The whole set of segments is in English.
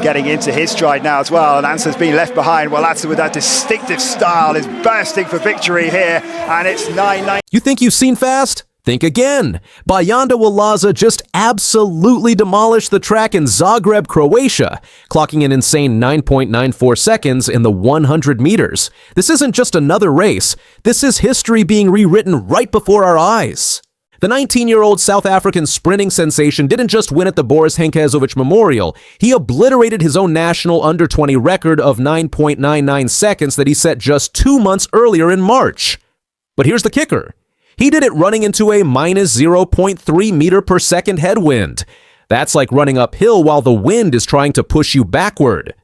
getting into his stride now as well, and Answer's been left behind. Walaza with that distinctive style is bursting for victory here, and it's 9-9. You think you've seen fast? Think again. Bayanda Walaza just absolutely demolished the track in Zagreb, Croatia, clocking an insane 9.94 seconds in the 100 meters. This isn't just another race. This is history being rewritten right before our eyes. The 19-year-old South African sprinting sensation didn't just win at the Boris Hankezovic Memorial. He obliterated his own national under-20 record of 9.99 seconds that he set just 2 months earlier in March. But here's the kicker. He did it running into a minus 0.3 meter per second headwind. That's like running uphill while the wind is trying to push you backward.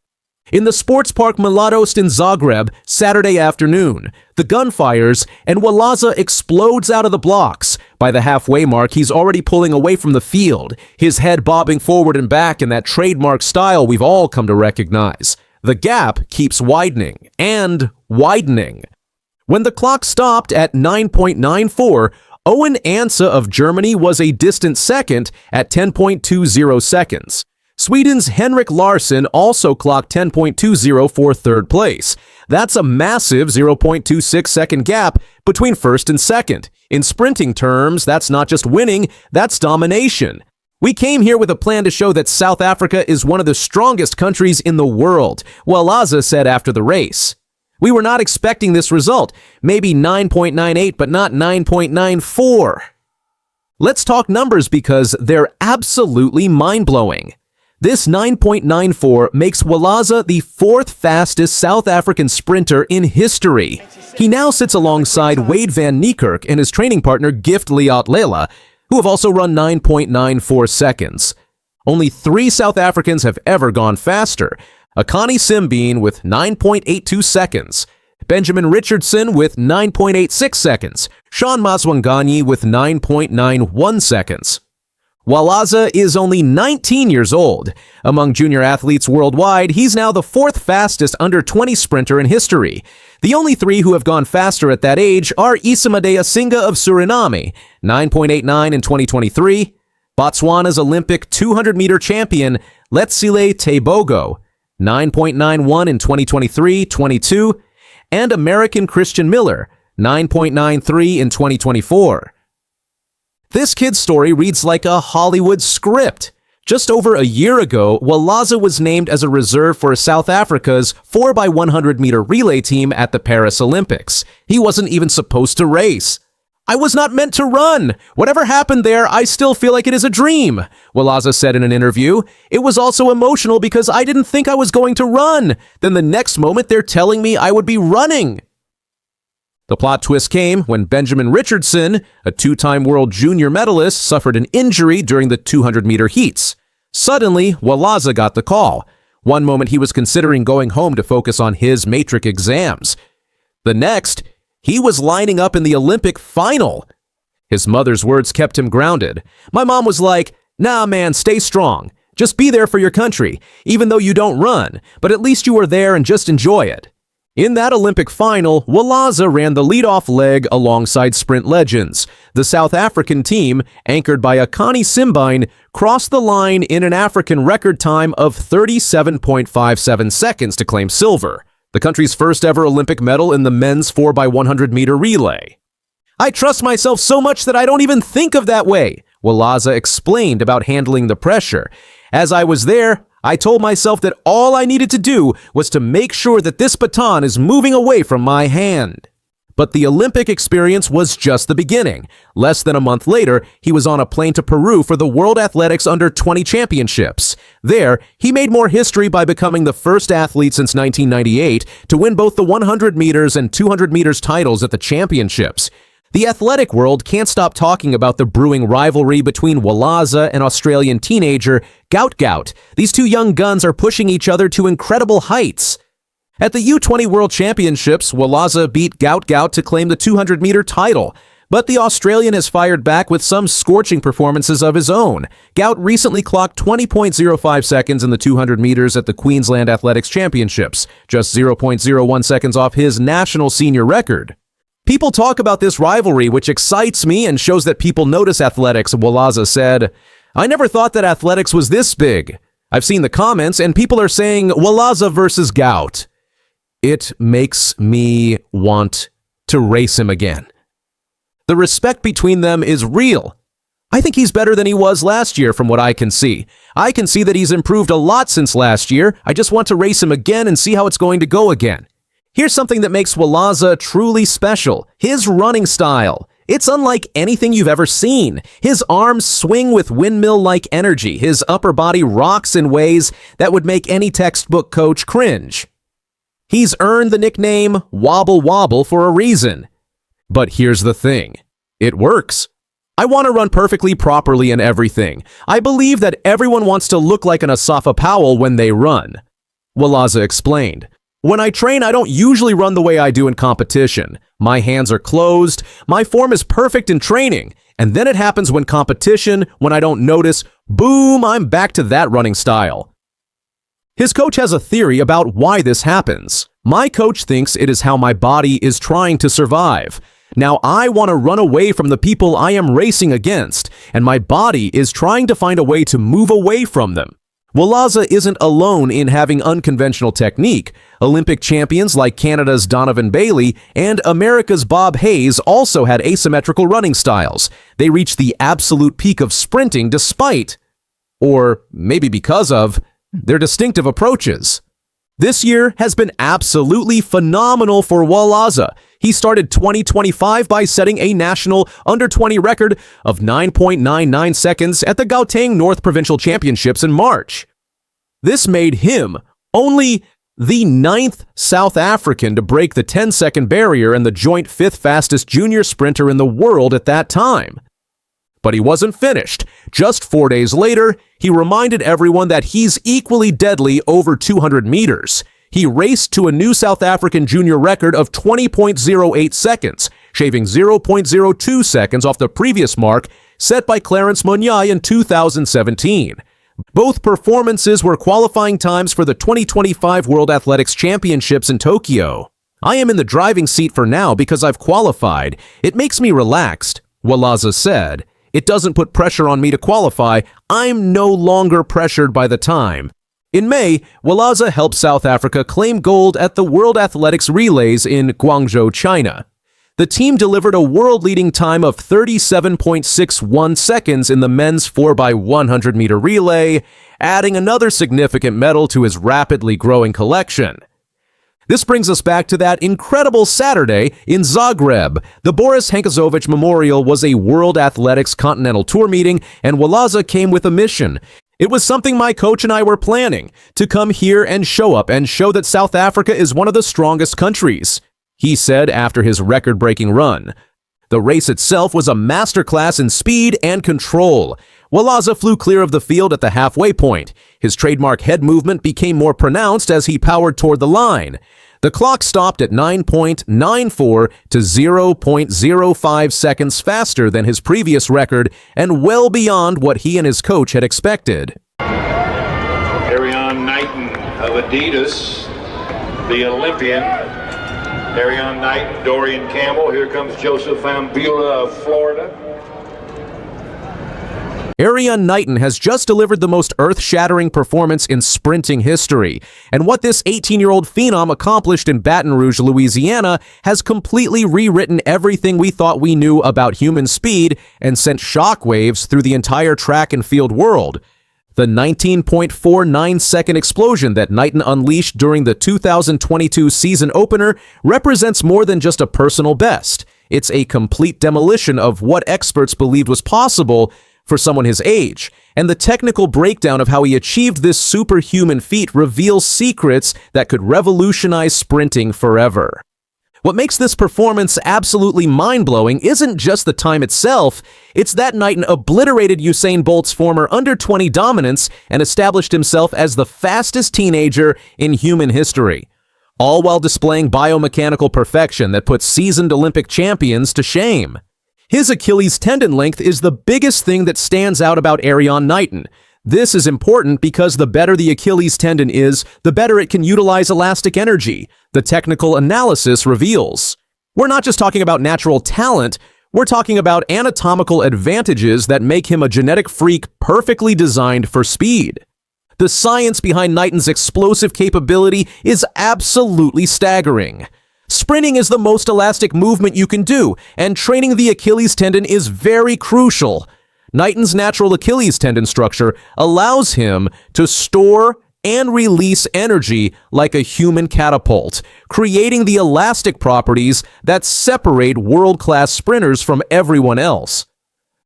In the sports park Mladost in Zagreb, Saturday afternoon, the gun fires and Walaza explodes out of the blocks. By the halfway mark, he's already pulling away from the field, his head bobbing forward and back in that trademark style we've all come to recognize. The gap keeps widening and widening. When the clock stopped at 9.94, Owen Ansa of Germany was a distant second at 10.20 seconds. Sweden's Henrik Larsson also clocked 10.20 for third place. That's a massive 0.26 second gap between first and second. In sprinting terms, that's not just winning, that's domination. We came here with a plan to show that South Africa is one of the strongest countries in the world, Walaza said after the race. We were not expecting this result, maybe 9.98 but not 9.94. Let's talk numbers because they're absolutely mind-blowing. This 9.94 makes Walaza the fourth fastest South African sprinter in history. He now sits alongside Wade van Niekerk and his training partner Gift Liat-Lela, who have also run 9.94 seconds. Only 3 South Africans have ever gone faster. Akani Simbine with 9.82 seconds, Benjamin Richardson with 9.86 seconds, Sean Maswanganyi with 9.91 seconds. Walaza is only 19 years old. Among junior athletes worldwide, he's now the fourth fastest under-20 sprinter in history. The only 3 who have gone faster at that age are Isamadea Singa of Suriname, 9.89 in 2023, Botswana's Olympic 200-meter champion Letsile Tebogo, 9.91 in 2023-22, and American Christian Miller, 9.93 in 2024. This kid's story reads like a Hollywood script. Just over a year ago, Walaza was named as a reserve for South Africa's 4x100-meter relay team at the Paris Olympics. He wasn't even supposed to race. I was not meant to run. Whatever happened there, I still feel like it is a dream, Walaza said in an interview. It was also emotional because I didn't think I was going to run. Then the next moment, they're telling me I would be running. The plot twist came when Benjamin Richardson, a 2-time world junior medalist, suffered an injury during the 200-meter heats. Suddenly, Walaza got the call. One moment he was considering going home to focus on his matric exams. The next, he was lining up in the Olympic final. His mother's words kept him grounded. My mom was like, "Nah, man, stay strong. Just be there for your country, even though you don't run, but at least you are there and just enjoy it." In that Olympic final, Walaza ran the leadoff leg alongside sprint legends. The South African team, anchored by Akani Simbine, crossed the line in an African record time of 37.57 seconds to claim silver, the country's first ever Olympic medal in the men's 4x100-meter relay. I trust myself so much that I don't even think of that way, Walaza explained about handling the pressure. As I was there, I told myself that all I needed to do was to make sure that this baton is moving away from my hand. But the Olympic experience was just the beginning. Less than a month later, he was on a plane to Peru for the World Athletics Under-20 Championships. There, he made more history by becoming the first athlete since 1998 to win both the 100 meters and 200 meters titles at the championships. The athletic world can't stop talking about the brewing rivalry between Walaza and Australian teenager Gout. These 2 young guns are pushing each other to incredible heights. At the U20 World Championships, Walaza beat Gout to claim the 200-meter title. But the Australian has fired back with some scorching performances of his own. Gout recently clocked 20.05 seconds in the 200 meters at the Queensland Athletics Championships, just 0.01 seconds off his national senior record. People talk about this rivalry, which excites me and shows that people notice athletics, Walaza said. I never thought that athletics was this big. I've seen the comments, and people are saying Walaza versus Gout. It makes me want to race him again. The respect between them is real. I think he's better than he was last year from what I can see. I can see that he's improved a lot since last year. I just want to race him again and see how it's going to go again. Here's something that makes Walaza truly special: his running style. It's unlike anything you've ever seen. His arms swing with windmill-like energy. His upper body rocks in ways that would make any textbook coach cringe. He's earned the nickname Wobble Wobble for a reason. But here's the thing. It works. I want to run perfectly properly in everything. I believe that everyone wants to look like an Asafa Powell when they run. Walaza explained. When I train, I don't usually run the way I do in competition. My hands are closed, my form is perfect in training, and then it happens when competition, when I don't notice, boom, I'm back to that running style. His coach has a theory about why this happens. My coach thinks it is how my body is trying to survive. Now I want to run away from the people I am racing against, and my body is trying to find a way to move away from them. Walaza isn't alone in having unconventional technique. Olympic champions like Canada's Donovan Bailey and America's Bob Hayes also had asymmetrical running styles. They reached the absolute peak of sprinting despite, or maybe because of, their distinctive approaches. This year has been absolutely phenomenal for Walaza. He started 2025 by setting a national under-20 record of 9.99 seconds at the Gauteng North Provincial Championships in March. This made him only the 9th South African to break the 10-second barrier and the joint 5th fastest junior sprinter in the world at that time. But he wasn't finished. Just 4 days later, he reminded everyone that he's equally deadly over 200 meters. He raced to a new South African junior record of 20.08 seconds, shaving 0.02 seconds off the previous mark set by Clarence Monyai in 2017. Both performances were qualifying times for the 2025 World Athletics Championships in Tokyo. I am in the driving seat for now because I've qualified. It makes me relaxed, Walaza said. It doesn't put pressure on me to qualify. I'm no longer pressured by the time. In May, Walaza helped South Africa claim gold at the World Athletics Relays in Guangzhou, China. The team delivered a world-leading time of 37.61 seconds in the men's 4x100 meter relay, adding another significant medal to his rapidly growing collection. This brings us back to that incredible Saturday in Zagreb. The Boris Hankezovic Memorial was a World Athletics Continental Tour meeting, and Walaza came with a mission. It was something my coach and I were planning, to come here and show up and show that South Africa is one of the strongest countries, he said after his record-breaking run. The race itself was a masterclass in speed and control. Walaza flew clear of the field at the halfway point. His trademark head movement became more pronounced as he powered toward the line. The clock stopped at 9.94 to 0.05 seconds faster than his previous record and well beyond what he and his coach had expected. Erriyon Knighton of Adidas, the Olympian. Erriyon Knighton, Dorian Campbell. Here comes Joseph Ambula of Florida. Erriyon Knighton has just delivered the most earth-shattering performance in sprinting history, and what this 18-year-old phenom accomplished in Baton Rouge, Louisiana, has completely rewritten everything we thought we knew about human speed and sent shockwaves through the entire track and field world. The 19.49-second explosion that Knighton unleashed during the 2022 season opener represents more than just a personal best. It's a complete demolition of what experts believed was possible for someone his age, and the technical breakdown of how he achieved this superhuman feat reveals secrets that could revolutionize sprinting forever. What makes this performance absolutely mind-blowing isn't just the time itself, it's that Knighton obliterated Usain Bolt's former under-20 dominance and established himself as the fastest teenager in human history, all while displaying biomechanical perfection that puts seasoned Olympic champions to shame. His Achilles tendon length is the biggest thing that stands out about Erriyon Knighton. This is important because the better the Achilles tendon is, the better it can utilize elastic energy, the technical analysis reveals. We're not just talking about natural talent, we're talking about anatomical advantages that make him a genetic freak perfectly designed for speed. The science behind Knighton's explosive capability is absolutely staggering. Sprinting is the most elastic movement you can do, and training the Achilles tendon is very crucial. Knighton's natural Achilles tendon structure allows him to store and release energy like a human catapult, creating the elastic properties that separate world-class sprinters from everyone else.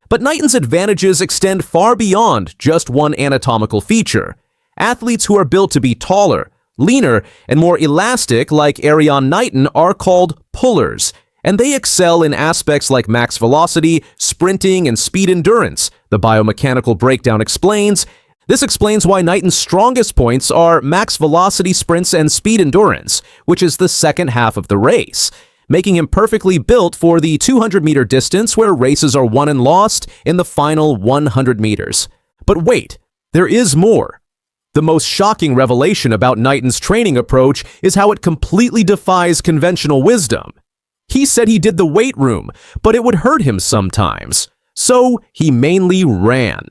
But Knighton's advantages extend far beyond just one anatomical feature. Athletes who are built to be taller, leaner, and more elastic like Erriyon Knighton are called pullers, and they excel in aspects like max velocity, sprinting, and speed endurance, the biomechanical breakdown explains. This explains why Knighton's strongest points are max velocity sprints and speed endurance, which is the second half of the race, making him perfectly built for the 200-meter distance where races are won and lost in the final 100 meters. But wait, there is more. The most shocking revelation about Knighton's training approach is how it completely defies conventional wisdom. He said he did the weight room, but it would hurt him sometimes, so he mainly ran.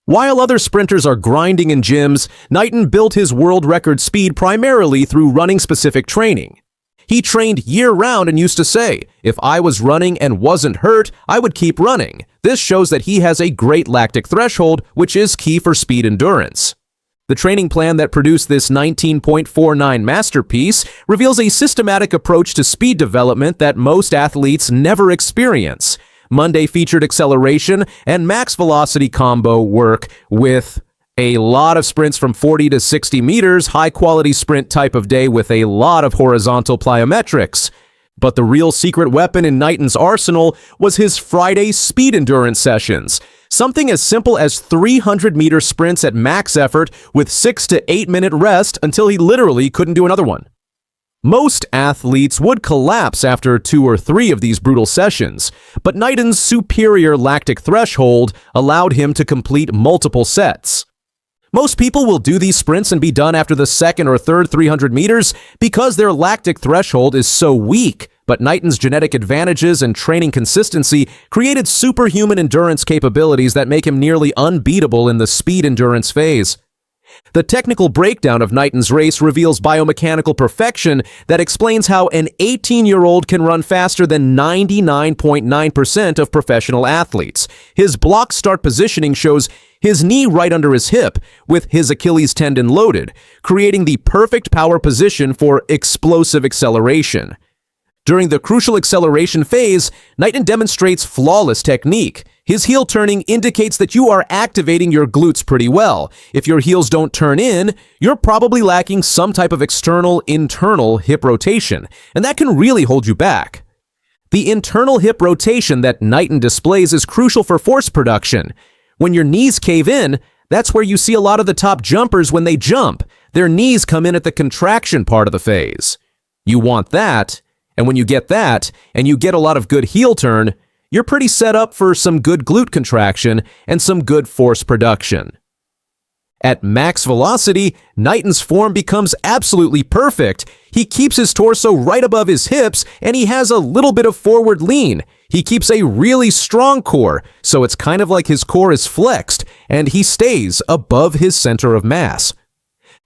While other sprinters are grinding in gyms, Knighton built his world record speed primarily through running-specific training. He trained year-round and used to say, "If I was running and wasn't hurt, I would keep running." This shows that he has a great lactic threshold, which is key for speed endurance. The training plan that produced this 19.49 masterpiece reveals a systematic approach to speed development that most athletes never experience. Monday featured acceleration and max velocity combo work with a lot of sprints from 40 to 60 meters, high-quality sprint type of day with a lot of horizontal plyometrics. But the real secret weapon in Knighton's arsenal was his Friday speed endurance sessions. Something as simple as 300-meter sprints at max effort with 6 to 8 minute rest until he literally couldn't do another one. Most athletes would collapse after 2 or 3 of these brutal sessions, but Knighton's superior lactic threshold allowed him to complete multiple sets. Most people will do these sprints and be done after the second or third 300 meters because their lactic threshold is so weak, but Knighton's genetic advantages and training consistency created superhuman endurance capabilities that make him nearly unbeatable in the speed endurance phase. The technical breakdown of Knighton's race reveals biomechanical perfection that explains how an 18-year-old can run faster than 99.9% of professional athletes. His block start positioning shows his knee right under his hip, with his Achilles tendon loaded, creating the perfect power position for explosive acceleration. During the crucial acceleration phase, Knighton demonstrates flawless technique. His heel turning indicates that you are activating your glutes pretty well. If your heels don't turn in, you're probably lacking some type of internal hip rotation, and that can really hold you back. The internal hip rotation that Knighton displays is crucial for force production. When your knees cave in, that's where you see a lot of the top jumpers when they jump. Their knees come in at the contraction part of the phase. You want that, and when you get that, and you get a lot of good heel turn, you're pretty set up for some good glute contraction and some good force production. At max velocity, Knighton's form becomes absolutely perfect. He keeps his torso right above his hips, and he has a little bit of forward lean. He keeps a really strong core, so it's kind of like his core is flexed, and he stays above his center of mass.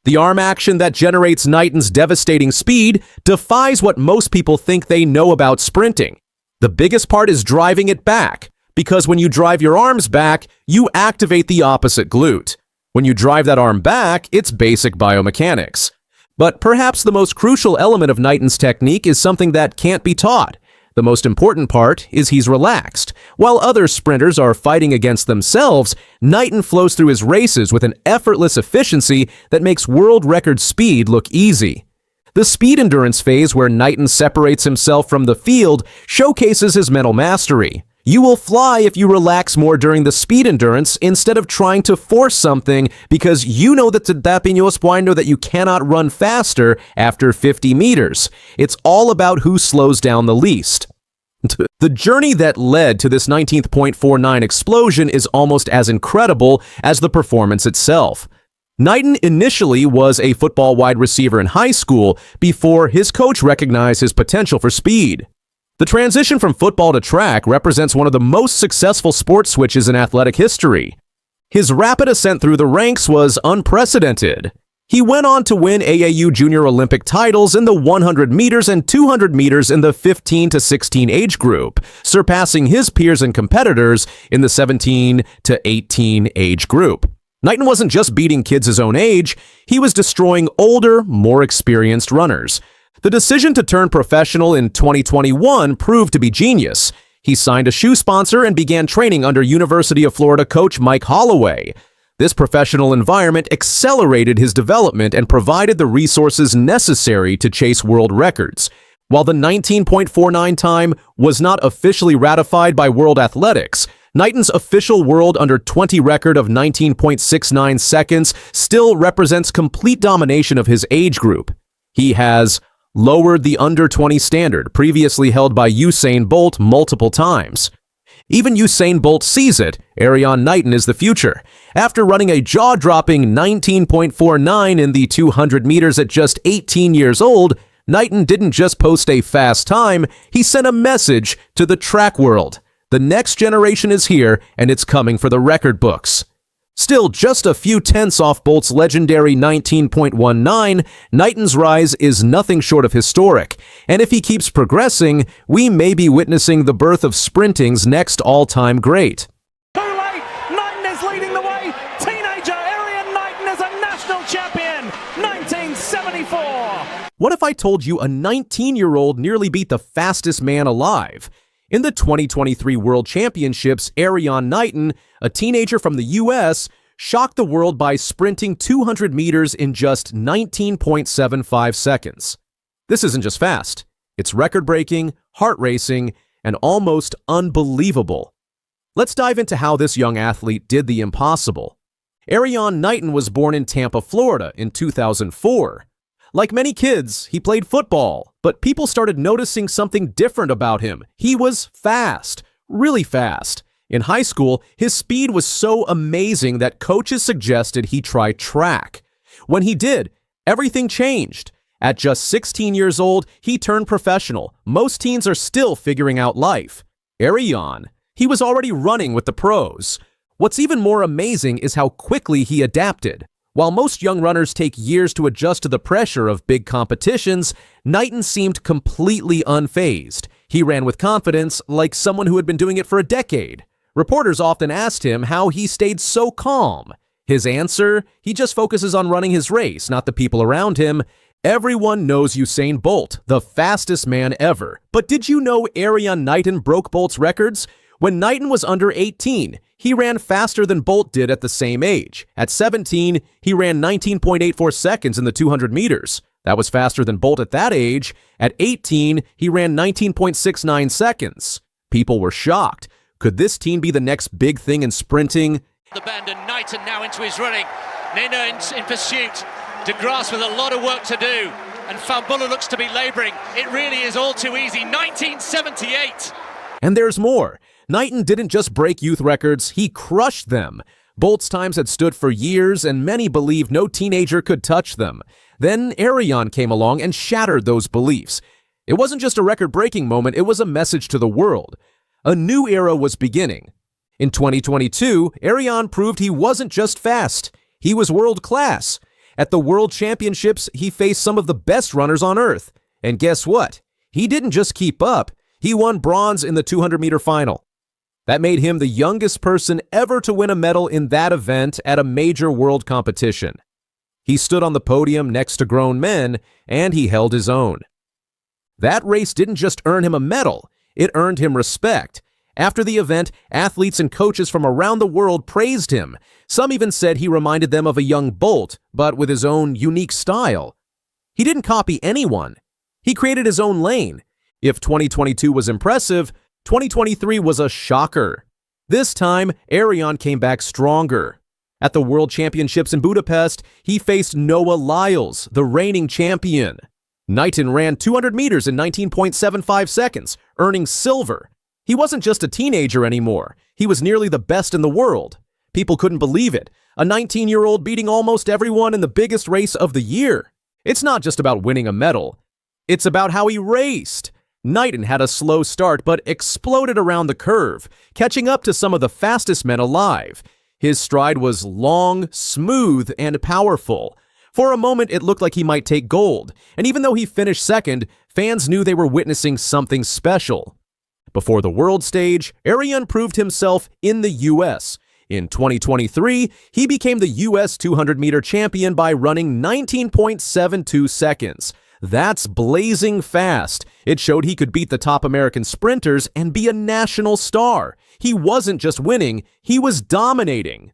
The arm action that generates Knighton's devastating speed defies what most people think they know about sprinting. The biggest part is driving it back, because when you drive your arms back, you activate the opposite glute. When you drive that arm back, it's basic biomechanics. But perhaps the most crucial element of Knighton's technique is something that can't be taught. The most important part is he's relaxed. While other sprinters are fighting against themselves, Knighton flows through his races with an effortless efficiency that makes world record speed look easy. The speed endurance phase, where Knighton separates himself from the field, showcases his mental mastery. You will fly if you relax more during the speed endurance instead of trying to force something because you know that that you cannot run faster after 50 meters. It's all about who slows down the least. The journey that led to this 19.49 explosion is almost as incredible as the performance itself. Knighton initially was a football wide receiver in high school before his coach recognized his potential for speed. The transition from football to track represents one of the most successful sports switches in athletic history. His rapid ascent through the ranks was unprecedented. He went on to win AAU Junior Olympic titles in the 100 meters and 200 meters in the 15 to 16 age group, surpassing his peers and competitors in the 17 to 18 age group. Knighton wasn't just beating kids his own age, he was destroying older, more experienced runners. The decision to turn professional in 2021 proved to be genius. He signed a shoe sponsor and began training under University of Florida coach Mike Holloway. This professional environment accelerated his development and provided the resources necessary to chase world records. While the 19.49 time was not officially ratified by World Athletics, Knighton's official world under 20 record of 19.69 seconds still represents complete domination of his age group. He has lowered the under 20 standard previously held by Usain Bolt multiple times. Even Usain Bolt sees it. Erriyon Knighton is the future. After running a jaw-dropping 19.49 in the 200 meters at just 18 years old, Knighton didn't just post a fast time, he sent a message to the track world. The next generation is here, and it's coming for the record books. Still just a few tenths off Bolt's legendary 19.19, Knighton's rise is nothing short of historic, and if he keeps progressing, we may be witnessing the birth of sprinting's next all-time great. Too late! Knighton is leading the way! Teenager Erriyon Knighton is a national champion! 1974! What if I told you a 19-year-old nearly beat the fastest man alive? In the 2023 World Championships, Erriyon Knighton, a teenager from the U.S., shocked the world by sprinting 200 meters in just 19.75 seconds. This isn't just fast. It's record-breaking, heart-racing, and almost unbelievable. Let's dive into how this young athlete did the impossible. Erriyon Knighton was born in Tampa, Florida in 2004. Like many kids, he played football, but people started noticing something different about him. He was fast, really fast. In high school, his speed was so amazing that coaches suggested he try track. When he did, everything changed. At just 16 years old, he turned professional. Most teens are still figuring out life. Erriyon, he was already running with the pros. What's even more amazing is how quickly he adapted. While most young runners take years to adjust to the pressure of big competitions, Knighton seemed completely unfazed. He ran with confidence, like someone who had been doing it for a decade. Reporters often asked him how he stayed so calm. His answer? He just focuses on running his race, not the people around him. Everyone knows Usain Bolt, the fastest man ever. But did you know Erriyon Knighton broke Bolt's records? When Knighton was under 18, he ran faster than Bolt did at the same age. At 17, he ran 19.84 seconds in the 200 meters. That was faster than Bolt at that age. At 18, he ran 19.69 seconds. People were shocked. Could this teen be the next big thing in sprinting? The bend and Knighton now into his running. Nina in pursuit. De Grasse with a lot of work to do. And Fambulla looks to be labouring. It really is all too easy. 1978. And there's more. Knighton didn't just break youth records, he crushed them. Bolt's times had stood for years, and many believed no teenager could touch them. Then Erriyon came along and shattered those beliefs. It wasn't just a record-breaking moment, it was a message to the world. A new era was beginning. In 2022, Erriyon proved he wasn't just fast, he was world-class. At the World Championships, he faced some of the best runners on Earth. And guess what? He didn't just keep up, he won bronze in the 200-meter final. That made him the youngest person ever to win a medal in that event at a major world competition. He stood on the podium next to grown men, and he held his own. That race didn't just earn him a medal, it earned him respect. After the event, athletes and coaches from around the world praised him. Some even said he reminded them of a young Bolt, but with his own unique style. He didn't copy anyone. He created his own lane. If 2022 was impressive, 2023 was a shocker. This time, Erriyon came back stronger. At the World Championships in Budapest, he faced Noah Lyles, the reigning champion. Knighton ran 200 meters in 19.75 seconds, earning silver. He wasn't just a teenager anymore. He was nearly the best in the world. People couldn't believe it. A 19-year-old beating almost everyone in the biggest race of the year. It's not just about winning a medal. It's about how he raced. Knighton had a slow start but exploded around the curve, catching up to some of the fastest men alive. His stride was long, smooth, and powerful. For a moment, it looked like he might take gold, and even though he finished second, fans knew they were witnessing something special. Before the world stage, Erriyon proved himself in the U.S. In 2023, he became the U.S. 200-meter champion by running 19.72 seconds. That's blazing fast. It showed he could beat the top American sprinters and be a national star. He wasn't just winning, he was dominating.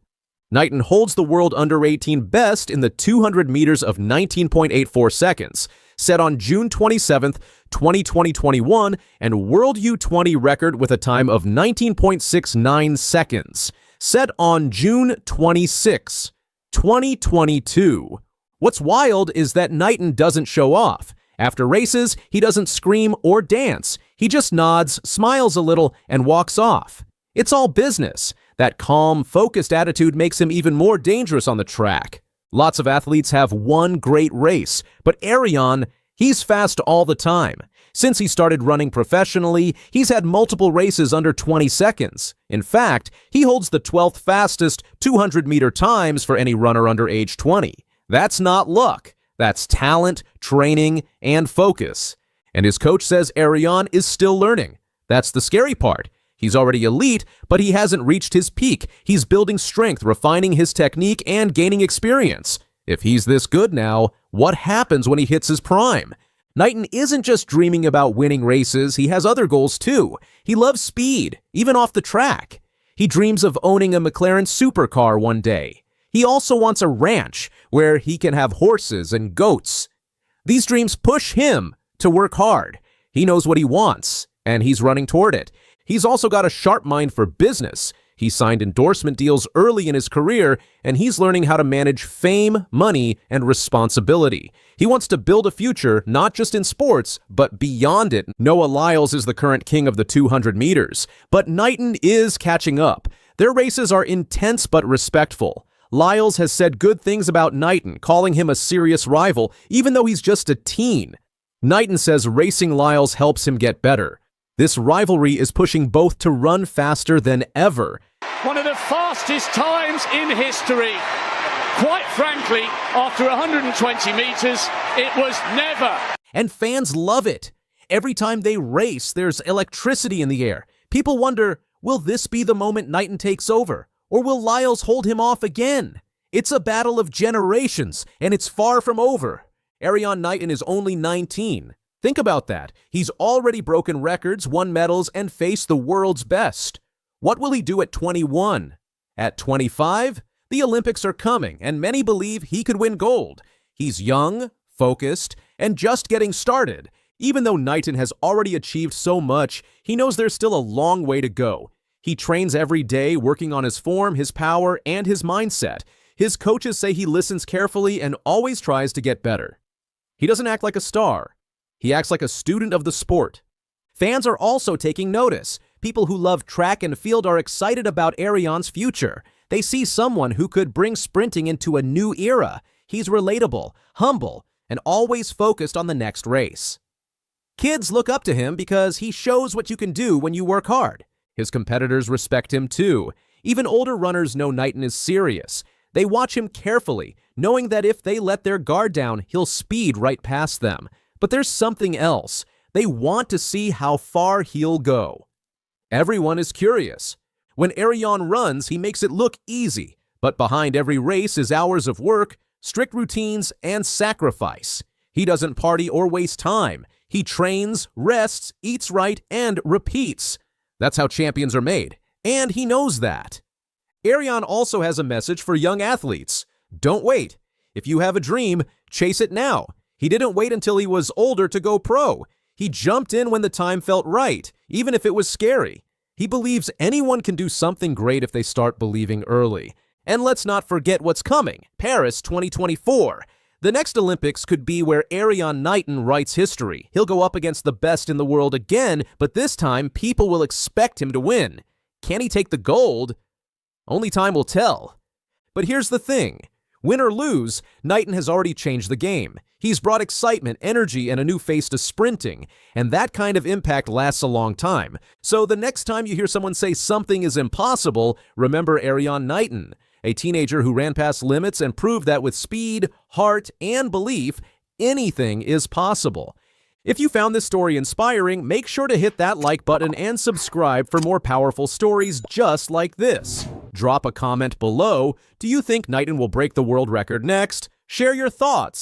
Knighton holds the world under-18 best in the 200 meters of 19.84 seconds, set on June 27, 2021, and World U20 record with a time of 19.69 seconds, set on June 26, 2022. What's wild is that Knighton doesn't show off. After races, he doesn't scream or dance. He just nods, smiles a little, and walks off. It's all business. That calm, focused attitude makes him even more dangerous on the track. Lots of athletes have one great race, but Erriyon, he's fast all the time. Since he started running professionally, he's had multiple races under 20 seconds. In fact, he holds the 12th fastest 200-meter times for any runner under age 20. That's not luck. That's talent, training, and focus. And his coach says Erriyon is still learning. That's the scary part. He's already elite, but he hasn't reached his peak. He's building strength, refining his technique, and gaining experience. If he's this good now, what happens when he hits his prime? Knighton isn't just dreaming about winning races, he has other goals too. He loves speed, even off the track. He dreams of owning a McLaren supercar one day. He also wants a ranch where he can have horses and goats. These dreams push him to work hard. He knows what he wants, and he's running toward it. He's also got a sharp mind for business. He signed endorsement deals early in his career, and he's learning how to manage fame, money, and responsibility. He wants to build a future, not just in sports, but beyond it. Noah Lyles is the current king of the 200 meters, but Knighton is catching up. Their races are intense but respectful. Lyles has said good things about Knighton, calling him a serious rival, even though he's just a teen. Knighton says racing Lyles helps him get better. This rivalry is pushing both to run faster than ever. One of the fastest times in history. Quite frankly, after 120 meters, it was never. And fans love it. Every time they race, there's electricity in the air. People wonder, will this be the moment Knighton takes over? Or will Lyles hold him off again? It's a battle of generations, and it's far from over. Erriyon Knighton is only 19. Think about that. He's already broken records, won medals, and faced the world's best. What will he do at 21? At 25? The Olympics are coming, and many believe he could win gold. He's young, focused, and just getting started. Even though Knighton has already achieved so much, he knows there's still a long way to go. He trains every day, working on his form, his power, and his mindset. His coaches say he listens carefully and always tries to get better. He doesn't act like a star. He acts like a student of the sport. Fans are also taking notice. People who love track and field are excited about Erriyon's future. They see someone who could bring sprinting into a new era. He's relatable, humble, and always focused on the next race. Kids look up to him because he shows what you can do when you work hard. His competitors respect him too. Even older runners know Knighton is serious. They watch him carefully, knowing that if they let their guard down, he'll speed right past them. But there's something else. They want to see how far he'll go. Everyone is curious. When Erriyon runs, he makes it look easy, but behind every race is hours of work, strict routines, and sacrifice. He doesn't party or waste time. He trains, rests, eats right, and repeats. That's how champions are made, and he knows that. Erriyon also has a message for young athletes. Don't wait. If you have a dream, chase it now. He didn't wait until he was older to go pro. He jumped in when the time felt right, even if it was scary. He believes anyone can do something great if they start believing early. And let's not forget what's coming, Paris 2024. The next Olympics could be where Erriyon Knighton writes history. He'll go up against the best in the world again, but this time people will expect him to win. Can he take the gold? Only time will tell. But here's the thing. Win or lose, Knighton has already changed the game. He's brought excitement, energy, and a new face to sprinting, and that kind of impact lasts a long time. So the next time you hear someone say something is impossible, remember Erriyon Knighton, a teenager who ran past limits and proved that with speed, heart, and belief, anything is possible. If you found this story inspiring, make sure to hit that like button and subscribe for more powerful stories just like this. Drop a comment below. Do you think Knighton will break the world record next? Share your thoughts.